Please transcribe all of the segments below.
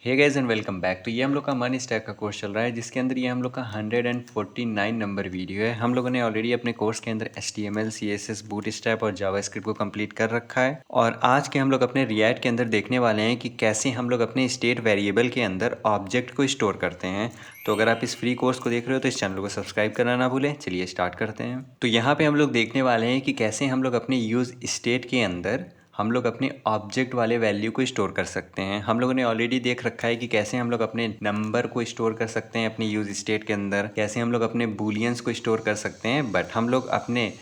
Hey guys and welcome back. तो ये हम लोग का मन स्टैक का कोर्स चल रहा है जिसके अंदर ये हम लोग का 149 नंबर वीडियो है। हम लोगों ने ऑलरेडी अपने कोर्स के अंदर HTML, CSS, बूटस्ट्रैप और जावास्क्रिप्ट को कंप्लीट कर रखा है और आज के हम लोग अपने रिएक्ट के अंदर देखने वाले हैं कि कैसे हम लोग अपने स्टेट वेरिएबल के अंदर ऑब्जेक्ट को स्टोर करते हैं। तो अगर आप इस फ्री कोर्स को देख रहे हो तो इस चैनल को सब्सक्राइब करना ना भूलें। चलिए स्टार्ट करते हैं। तो यहाँ पे हम लोग देखने वाले हैं कि कैसे हम लोग अपने यूज स्टेट के अंदर हम लोग अपने ऑब्जेक्ट वाले वैल्यू को स्टोर कर सकते हैं। हम लोगों ने ऑलरेडी देख रखा है कि कैसे हम लोग अपने नंबर को स्टोर कर सकते हैं अपने यूज स्टेट के अंदर, कैसे हम लोग अपने बूलियंस को स्टोर कर सकते हैं। बट हम लोग अपने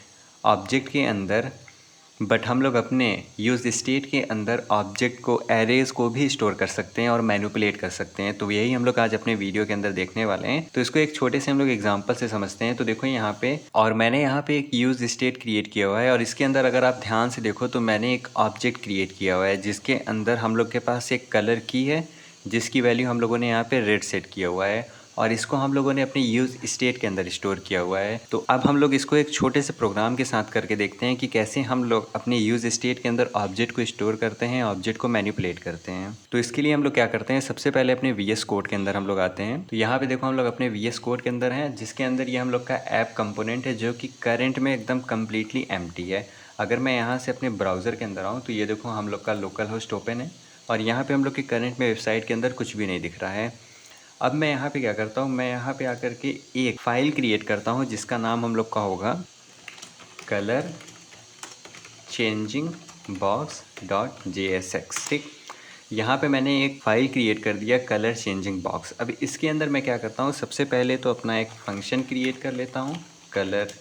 यूज स्टेट के अंदर ऑब्जेक्ट को, एरेज को भी स्टोर कर सकते हैं और मैनिपुलेट कर सकते हैं। तो यही हम लोग आज अपने वीडियो के अंदर देखने वाले हैं। तो इसको एक छोटे से हम लोग एग्जांपल से समझते हैं। तो देखो यहाँ पे, और मैंने यहाँ पे एक यूज स्टेट क्रिएट किया हुआ है और इसके अंदर अगर आप ध्यान से देखो तो मैंने एक ऑब्जेक्ट क्रिएट किया हुआ है जिसके अंदर हम लोग के पास एक कलर की है जिसकी वैल्यू हम लोगों ने यहाँ पे रेड सेट किया हुआ है और इसको हम लोगों ने अपने यूज स्टेट के अंदर स्टोर किया हुआ है। तो अब हम लोग इसको एक छोटे से प्रोग्राम के साथ करके देखते हैं कि कैसे हम लोग अपने यूज स्टेट के अंदर ऑब्जेक्ट को स्टोर करते हैं, ऑब्जेक्ट को मैनिपुलेट करते हैं। तो इसके लिए हम लोग क्या करते हैं, सबसे पहले अपने VS कोड के अंदर हम लोग आते हैं। तो यहाँ पे देखो हम लोग अपने VS कोड के अंदर हैं जिसके अंदर ये हम लोग का ऐप कंपोनेंट है जो कि करंट में एकदम कम्प्लीटली एम्प्टी है। अगर मैं यहाँ से अपने ब्राउज़र के अंदर आऊँ तो ये देखो हम लोग का लोकल होस्ट ओपन है और यहाँ पे हम लोग के करंट में वेबसाइट के अंदर कुछ भी नहीं दिख रहा है। अब मैं यहाँ पे क्या करता हूँ, मैं यहाँ पे आकर के एक फ़ाइल क्रिएट करता हूँ जिसका नाम हम लोग का होगा colour changing box dot JSX। ठीक, यहाँ पे मैंने एक फ़ाइल क्रिएट कर दिया कलर चेंजिंग बॉक्स। अब इसके अंदर मैं क्या करता हूँ, सबसे पहले तो अपना एक फंक्शन क्रिएट कर लेता हूँ कलर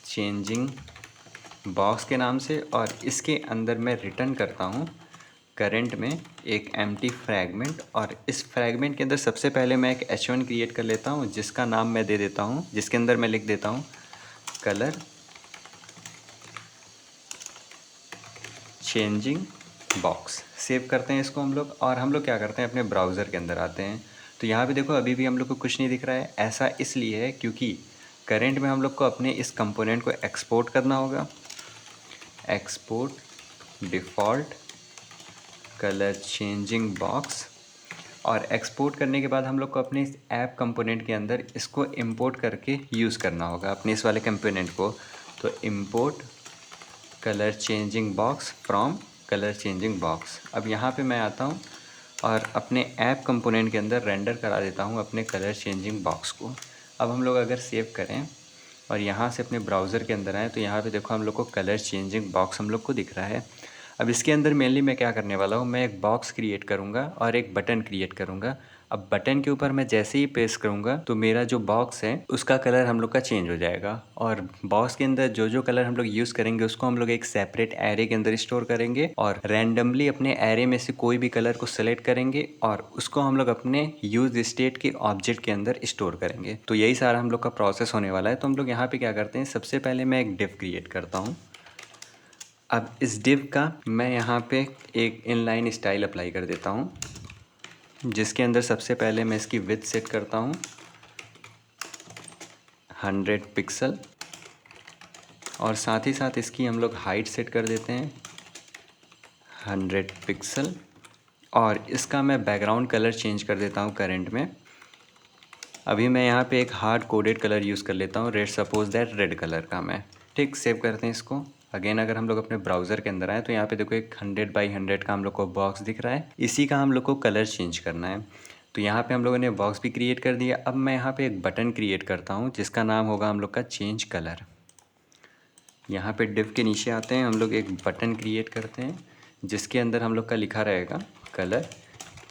चेंजिंग बॉक्स के नाम से और इसके अंदर मैं रिटर्न करता हूँ करंट में एक एम्प्टी फ्रैगमेंट। और इस फ्रैगमेंट के अंदर सबसे पहले मैं एक H1 क्रिएट कर लेता हूँ जिसका नाम मैं दे देता हूँ, जिसके अंदर मैं लिख देता हूँ कलर चेंजिंग बॉक्स। सेव करते हैं इसको हम लोग और हम लोग क्या करते हैं, अपने ब्राउज़र के अंदर आते हैं। तो यहाँ पे देखो अभी भी हम लोग को कुछ नहीं दिख रहा है। ऐसा इसलिए है क्योंकि करंट में हम लोग को अपने इस कंपोनेंट को एक्सपोर्ट करना होगा। Export default colour changing box, और एक्सपोर्ट करने के बाद हम लोग को अपने इस ऐप कंपोनेंट के अंदर इसको इंपोर्ट करके यूज़ करना होगा अपने इस वाले कंपोनेंट को। तो import colour changing box from colour changing box. अब यहाँ पे मैं आता हूँ और अपने ऐप कंपोनेंट के अंदर रेंडर करा देता हूँ अपने कलर चेंजिंग बॉक्स को। अब हम लोग अगर सेव करें और यहाँ से अपने ब्राउज़र के अंदर आएँ तो यहाँ पे देखो हम लोग को कलर चेंजिंग बॉक्स हम लोग को दिख रहा है। अब इसके अंदर मेनली मैं क्या करने वाला हूँ, मैं एक बॉक्स क्रिएट करूँगा और एक बटन क्रिएट करूँगा। अब बटन के ऊपर मैं जैसे ही प्रेस करूँगा तो मेरा जो बॉक्स है उसका कलर हम लोग का चेंज हो जाएगा और बॉक्स के अंदर जो जो कलर हम लोग यूज़ करेंगे उसको हम लोग एक सेपरेट एरे के अंदर स्टोर करेंगे और रैंडमली अपने एरे में से कोई भी कलर को सेलेक्ट करेंगे और उसको हम लोग अपने यूज स्टेट के ऑब्जेक्ट के अंदर स्टोर करेंगे। तो यही सारा हम लोग का प्रोसेस होने वाला है। तो हम लोग यहाँ पे क्या करते हैं, सबसे पहले मैं एक डिव क्रिएट करता हूँ। अब इस डिव का मैं यहाँ पे एक इनलाइन स्टाइल अप्लाई कर देता हूँ जिसके अंदर सबसे पहले मैं इसकी विड्थ सेट करता हूँ 100 पिक्सल और साथ ही साथ इसकी हम लोग हाइट सेट कर देते हैं 100 पिक्सल और इसका मैं बैकग्राउंड कलर चेंज कर देता हूँ करंट में। अभी मैं यहाँ पे एक हार्ड कोडेड कलर यूज़ कर लेता हूँ, red, suppose that red colour का मैं। ठीक, सेव करते हैं इसको। अगेन अगर हम लोग अपने ब्राउज़र के अंदर आए तो यहाँ पे देखो एक 100 बाई 100 का हम लोग को बॉक्स दिख रहा है, इसी का हम लोग को कलर चेंज करना है। तो यहाँ पे हम लोगों ने बॉक्स भी क्रिएट कर दिया। अब मैं यहाँ पे एक बटन क्रिएट करता हूँ जिसका नाम होगा हम लोग का चेंज कलर। यहाँ पे डिव के नीचे आते हैं, हम लोग एक बटन क्रिएट करते हैं जिसके अंदर हम लोग का लिखा रहेगा कलर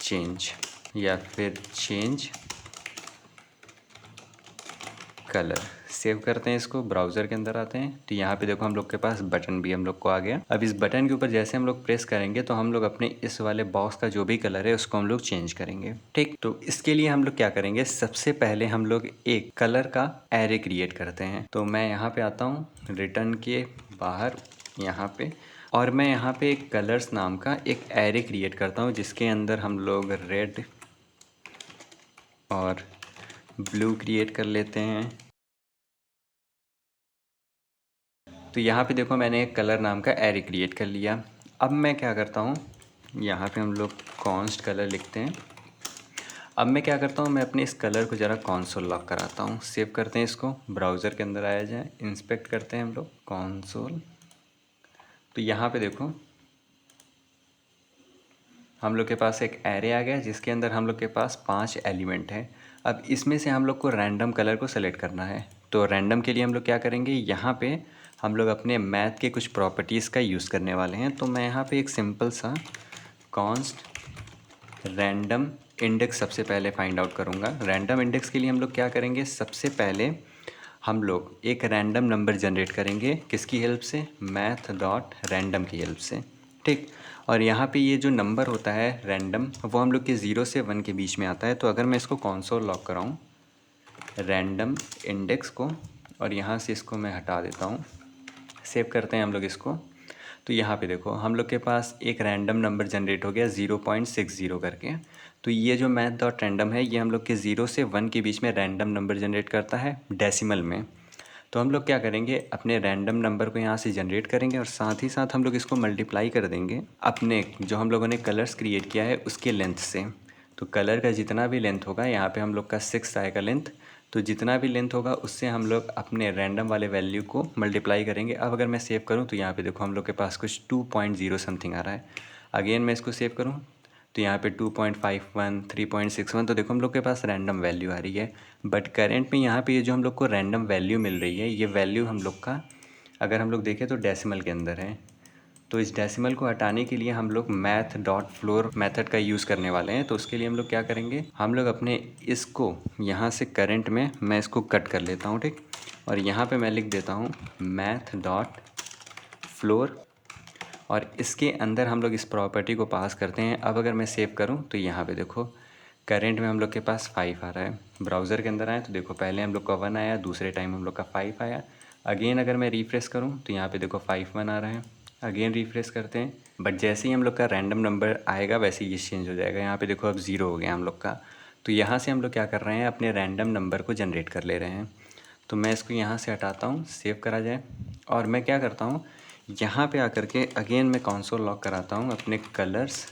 चेंज या फिर चेंज कलर। सेव करते हैं इसको, ब्राउज़र के अंदर आते हैं तो यहाँ पे देखो हम लोग के पास बटन भी हम लोग को आ गया। अब इस बटन के ऊपर जैसे हम लोग प्रेस करेंगे तो हम लोग अपने इस वाले बॉक्स का जो भी कलर है उसको हम लोग चेंज करेंगे। ठीक, तो इसके लिए हम लोग क्या करेंगे, सबसे पहले हम लोग एक कलर का एरे क्रिएट करते हैं। तो मैं यहाँ पे आता हूँ रिटर्न के बाहर यहाँ पे, और मैं यहाँ पे एक कलर्स नाम का एक एरे क्रिएट करता हूँ जिसके अंदर हम लोग रेड और ब्लू क्रिएट कर लेते हैं। तो यहाँ पे देखो मैंने एक कलर नाम का एरे क्रिएट कर लिया। अब मैं क्या करता हूँ, यहाँ पे हम लोग कॉन्स्ट कलर लिखते हैं। अब मैं क्या करता हूँ, मैं अपने इस कलर को ज़रा कॉन्सोल लॉक कराता हूँ। सेव करते हैं इसको, ब्राउज़र के अंदर आया जाए, इंस्पेक्ट करते हैं हम लोग कॉन्सोल। तो यहाँ पे देखो हम लोग के पास एक एरे आ गया जिसके अंदर हम लोग के पास 5 एलिमेंट है। अब इसमें से हम लोग को रैंडम कलर को सेलेक्ट करना है। तो रैंडम के लिए हम लोग क्या करेंगे, यहाँ पे हम लोग अपने मैथ के कुछ प्रॉपर्टीज़ का यूज़ करने वाले हैं। तो मैं यहाँ पे एक सिंपल सा कॉन्स्ट रैंडम इंडेक्स सबसे पहले फाइंड आउट करूँगा। रैंडम इंडेक्स के लिए हम लोग क्या करेंगे, सबसे पहले हम लोग एक रैंडम नंबर जनरेट करेंगे। किसकी हेल्प से, मैथ डॉट रैंडम की हेल्प से, ठीक। और यहाँ पे ये जो नंबर होता है रैंडम, वो हम लोग के 0 से 1 के बीच में आता है। तो अगर मैं इसको कॉन्सोल लॉक कराऊँ रैंडम इंडेक्स को, और यहाँ से इसको मैं हटा देता हूँ, सेव करते हैं हम लोग इसको। तो यहाँ पे देखो हम लोग के पास एक रैंडम नंबर जनरेट हो गया 0.60 करके। तो ये जो मैथ डॉट रैंडम है ये हम लोग के 0 से 1 के बीच में रैंडम नंबर जनरेट करता है डेसिमल में। तो हम लोग क्या करेंगे, अपने रैंडम नंबर को यहाँ से जनरेट करेंगे और साथ ही साथ हम लोग इसको मल्टीप्लाई कर देंगे अपने जो हम लोगों ने कलर्स क्रिएट किया है उसके लेंथ से। तो कलर का जितना भी लेंथ होगा, यहाँ पे हम लोग का 6 आएगा लेंथ। तो जितना भी लेंथ होगा उससे हम लोग अपने रैंडम वाले वैल्यू को मल्टीप्लाई करेंगे। अब अगर मैं सेव करूँ तो यहाँ पे देखो हम लोग के पास कुछ 2.0 समथिंग आ रहा है। अगेन मैं इसको सेव करूँ तो यहाँ पे 2.51, 3.61, तो देखो हम लोग के पास रैंडम वैल्यू आ रही है। बट करेंट में यहाँ पे ये जो हम लोग को रैंडम वैल्यू मिल रही है, ये वैल्यू हम लोग का अगर हम लोग देखें तो डेसिमल के अंदर है। तो इस डेसिमल को हटाने के लिए हम लोग मैथ डॉट फ्लोर मेथड का यूज़ करने वाले हैं। तो उसके लिए हम लोग क्या करेंगे, हम लोग अपने इसको यहाँ से करंट में मैं इसको कट कर लेता हूँ, ठीक। और यहाँ पे मैं लिख देता हूँ मैथ डॉट फ्लोर, और इसके अंदर हम लोग इस प्रॉपर्टी को पास करते हैं। अब अगर मैं सेव करूँ तो यहाँ पे देखो करेंट में हम लोग के पास 5 आ रहा है। ब्राउज़र के अंदर आए तो देखो पहले हम लोग का 1 आया, दूसरे टाइम हम लोग का 5 आया। अगेन अगर मैं रिफ़्रेश करूँ तो यहाँ पे देखो 5 1 आ रहा है। अगेन रिफ़्रेश करते हैं, बट जैसे ही हम लोग का रैंडम नंबर आएगा वैसे ही ये चेंज हो जाएगा। यहाँ पे देखो अब 0 हो गया हम लोग का। तो यहाँ से हम लोग क्या कर रहे हैं, अपने रैंडम नंबर को जनरेट कर ले रहे हैं। तो मैं इसको यहाँ से हटाता हूँ, सेव करा जाए। और मैं क्या करता हूँ, यहाँ पे आकर के अगेन मैं कंसोल लॉक कराता हूँ अपने कलर्स,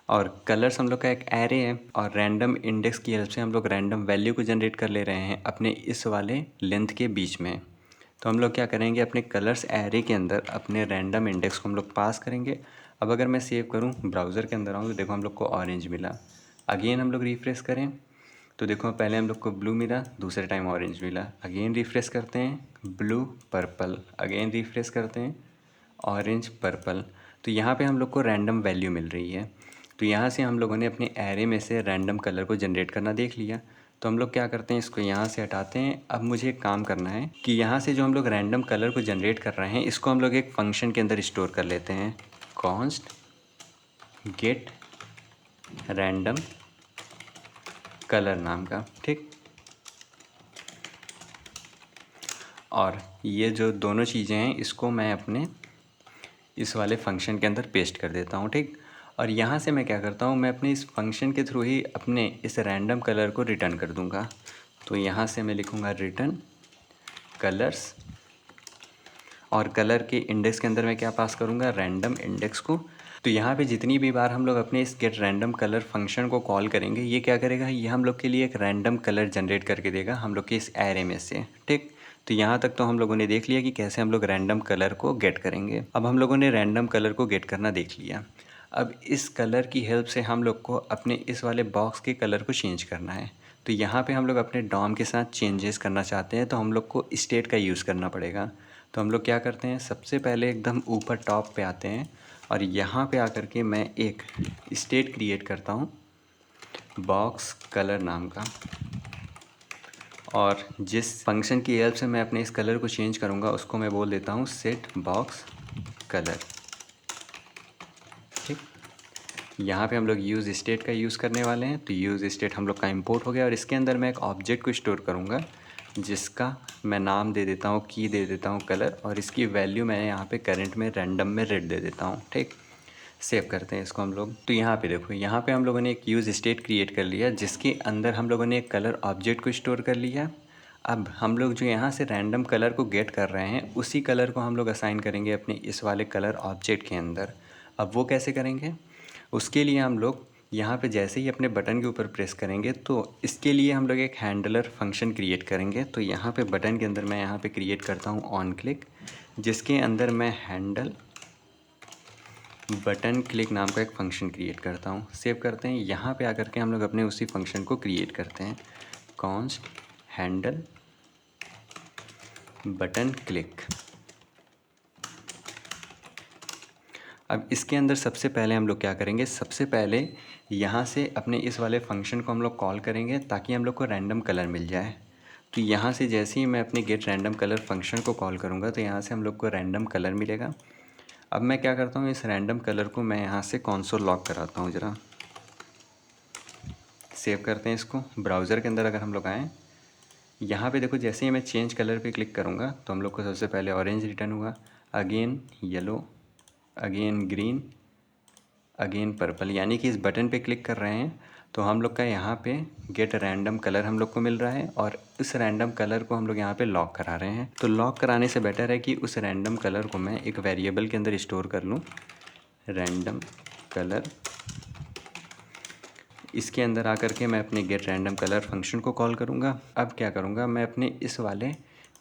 और कलर्स हम लोग का एक एरे है और रैंडम इंडेक्स की हेल्प से हम लोग रैंडम वैल्यू को जनरेट कर ले रहे हैं अपने इस वाले लेंथ के बीच में। तो हम लोग क्या करेंगे, अपने कलर्स एरे के अंदर अपने रैंडम इंडेक्स को हम लोग पास करेंगे। अब अगर मैं सेव करूँ, ब्राउज़र के अंदर आऊँ तो देखो हम लोग को ऑरेंज मिला। अगेन हम लोग रिफ़्रेश करें तो देखो पहले हम लोग को ब्लू मिला, दूसरे टाइम ऑरेंज मिला। अगेन रिफ़्रेश करते हैं, ब्लू पर्पल। अगेन रिफ़्रेश करते हैं, ऑरेंज पर्पल। तो यहाँ पे हम लोग को रैंडम वैल्यू मिल रही है। तो यहाँ से हम लोगों ने अपने एरे में से रैंडम कलर को जनरेट करना देख लिया। तो हम लोग क्या करते हैं, इसको यहाँ से हटाते हैं। अब मुझे एक काम करना है कि यहाँ से जो हम लोग रैंडम कलर को जनरेट कर रहे हैं इसको हम लोग एक फंक्शन के अंदर स्टोर कर लेते हैं, कॉन्स्ट गेट रैंडम कलर नाम का, ठीक। और ये जो दोनों चीज़ें हैं इसको मैं अपने इस वाले फंक्शन के अंदर पेस्ट कर देता हूँ, ठीक। और यहाँ से मैं क्या करता हूँ, मैं अपने इस फंक्शन के थ्रू ही अपने इस रैंडम कलर को रिटर्न कर दूँगा। तो यहाँ से मैं लिखूँगा रिटर्न कलर्स, और कलर के इंडेक्स के अंदर मैं क्या पास करूँगा, रैंडम इंडेक्स को। तो यहाँ पे जितनी भी बार हम लोग अपने इस गेट रैंडम कलर फंक्शन को कॉल करेंगे, ये क्या करेगा, ये हम लोग के लिए एक रैंडम कलर जनरेट करके देगा हम लोग के इस एरे में से, ठीक। तो यहाँ तक तो हम लोगों ने देख लिया कि कैसे हम लोग रैंडम कलर को गेट करेंगे। अब हम लोगों ने रैंडम कलर को गेट करना देख लिया। अब इस कलर की हेल्प से हम लोग को अपने इस वाले बॉक्स के कलर को चेंज करना है। तो यहाँ पे हम लोग अपने डॉम के साथ चेंजेस करना चाहते हैं तो हम लोग को स्टेट का यूज़ करना पड़ेगा। तो हम लोग क्या करते हैं, सबसे पहले एकदम ऊपर टॉप पे आते हैं और यहाँ पे आकर के मैं एक स्टेट क्रिएट करता हूँ बॉक्स कलर नाम का, और जिस फंक्शन की हेल्प से मैं अपने इस कलर को चेंज करूँगा उसको मैं बोल देता हूँ सेट बॉक्स कलर, ठीक। यहाँ पे हम लोग यूज़ स्टेट का यूज़ करने वाले हैं। तो यूज़ स्टेट हम लोग का इंपोर्ट हो गया और इसके अंदर मैं एक ऑब्जेक्ट को स्टोर करूँगा जिसका मैं नाम दे देता हूँ, की दे देता हूँ कलर, और इसकी वैल्यू मैं यहाँ पे करंट में रैंडम में रेड दे देता हूँ, ठीक। सेव करते हैं इसको हम लोग। तो यहाँ पे देखो, यहाँ पे हम लोगों ने एक यूज़ स्टेट क्रिएट कर लिया जिसके अंदर हम लोगों ने एक कलर ऑब्जेक्ट को स्टोर कर लिया। अब हम लोग जो यहाँ से रैंडम कलर को गेट कर रहे हैं उसी कलर को हम लोग असाइन करेंगे अपने इस वाले कलर ऑब्जेक्ट के अंदर। अब वो कैसे करेंगे, उसके लिए हम लोग यहाँ पे जैसे ही अपने बटन के ऊपर प्रेस करेंगे तो इसके लिए हम लोग एक हैंडलर फंक्शन क्रिएट करेंगे। तो यहाँ पे बटन के अंदर मैं यहाँ पे क्रिएट करता हूँ ऑन क्लिक, जिसके अंदर मैं हैंडल बटन क्लिक नाम का एक फ़ंक्शन क्रिएट करता हूँ। सेव करते हैं। यहाँ पे आकर के हम लोग अपने उसी फंक्शन को क्रिएट करते हैं, कॉन्स्ट हैंडल बटन क्लिक। अब इसके अंदर सबसे पहले हम लोग क्या करेंगे, सबसे पहले यहाँ से अपने इस वाले फंक्शन को हम लोग कॉल करेंगे ताकि हम लोग को रैंडम कलर मिल जाए। तो यहाँ से जैसे ही मैं अपने गेट रैंडम कलर फंक्शन को कॉल करूँगा तो यहाँ से हम लोग को रैंडम कलर मिलेगा। अब मैं क्या करता हूँ, इस रैंडम कलर को मैं यहाँ से कंसोल लॉग कराता हूँ ज़रा। सेव करते हैं इसको। ब्राउज़र के अंदर अगर हम लोग आएँ, यहाँ पे देखो जैसे ही मैं चेंज कलर पे क्लिक करूँगा तो हम लोग को सबसे पहले ऑरेंज रिटर्न हुआ, again yellow, again green, again purple. यानी कि इस बटन पे क्लिक कर रहे हैं तो हम लोग का यहाँ पे गेट रैंडम कलर हम लोग को मिल रहा है और इस रैंडम कलर को हम लोग यहाँ पे लॉक करा रहे हैं। तो लॉक कराने से बेटर है कि उस रैंडम कलर को मैं एक वेरिएबल के अंदर स्टोर कर लूँ, रैंडम कलर। इसके अंदर आकर के मैं अपने गेट रैंडम कलर फंक्शन को कॉल करूँगा। अब क्या करूँगा, मैं अपने इस वाले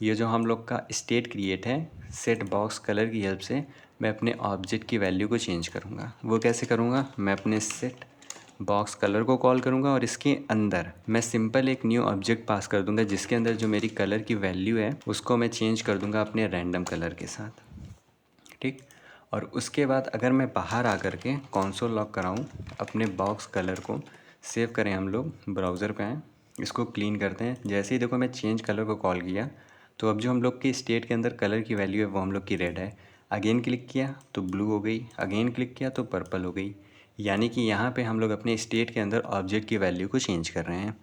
ये जो हम लोग का स्टेट क्रिएट है सेट बॉक्स कलर की हेल्प से मैं अपने ऑब्जेक्ट की वैल्यू को चेंज करूँगा। वो कैसे करूँगा, मैं अपने सेट बॉक्स कलर को कॉल करूँगा और इसके अंदर मैं सिंपल एक न्यू ऑब्जेक्ट पास कर दूँगा जिसके अंदर जो मेरी कलर की वैल्यू है उसको मैं चेंज कर दूँगा अपने रैंडम कलर के साथ, ठीक। और उसके बाद अगर मैं बाहर आकर के कंसोल लॉग कराऊँ अपने बॉक्स कलर को, सेव करें हम लोग, ब्राउज़र पे आएँ, इसको क्लीन करते हैं। जैसे ही देखो मैं चेंज कलर को कॉल किया तो अब जो हम लोग की स्टेट के अंदर कलर की वैल्यू है वो हम लोग की रेड है। अगेन क्लिक किया तो ब्लू हो गई, अगेन क्लिक किया तो पर्पल हो गई। यानी कि यहाँ पे हम लोग अपने स्टेट के अंदर ऑब्जेक्ट की वैल्यू को चेंज कर रहे हैं।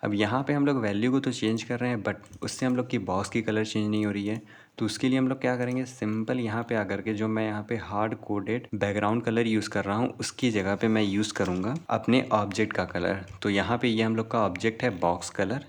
अब यहाँ पे हम लोग वैल्यू को तो चेंज कर रहे हैं बट उससे हम लोग की बॉक्स की कलर चेंज नहीं हो रही है। तो उसके लिए हम लोग क्या करेंगे, सिंपल यहाँ पे आकर के जो मैं यहाँ पे hard coded background colour use कर रहा हूँ उसकी जगह पे मैं यूज़ करूँगा अपने ऑब्जेक्ट का कलर। तो यहाँ पे ये हम लोग का ऑब्जेक्ट है बॉक्स कलर,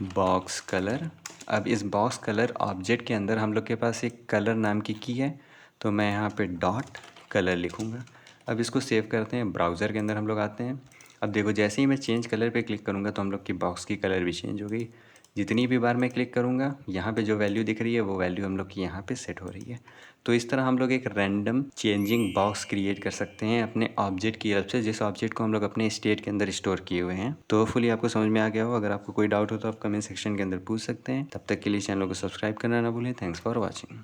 बॉक्स कलर। अब इस बॉक्स कलर ऑब्जेक्ट के अंदर हम लोग के पास एक कलर नाम की है, तो मैं यहाँ पे डॉट कलर लिखूँगा। अब इसको सेव करते हैं। ब्राउज़र के अंदर हम लोग आते हैं। अब देखो जैसे ही मैं चेंज कलर पे क्लिक करूँगा तो हम लोग की बॉक्स की कलर भी चेंज हो गई। जितनी भी बार मैं क्लिक करूँगा यहाँ पे जो वैल्यू दिख रही है वो वैल्यू हम लोग की यहाँ पे सेट हो रही है। तो इस तरह हम लोग एक रैंडम चेंजिंग बॉक्स क्रिएट कर सकते हैं अपने ऑब्जेक्ट की हेल्प से, जिस ऑब्जेक्ट को हम लोग अपने स्टेट के अंदर स्टोर किए हुए हैं। तो होपफुली आपको समझ में आ गया हो। अगर आपको कोई डाउट हो तो आप कमेंट सेक्शन के अंदर पूछ सकते हैं। तब तक के लिए चैनल को सब्सक्राइब करना ना भूलें। Thanks for watching.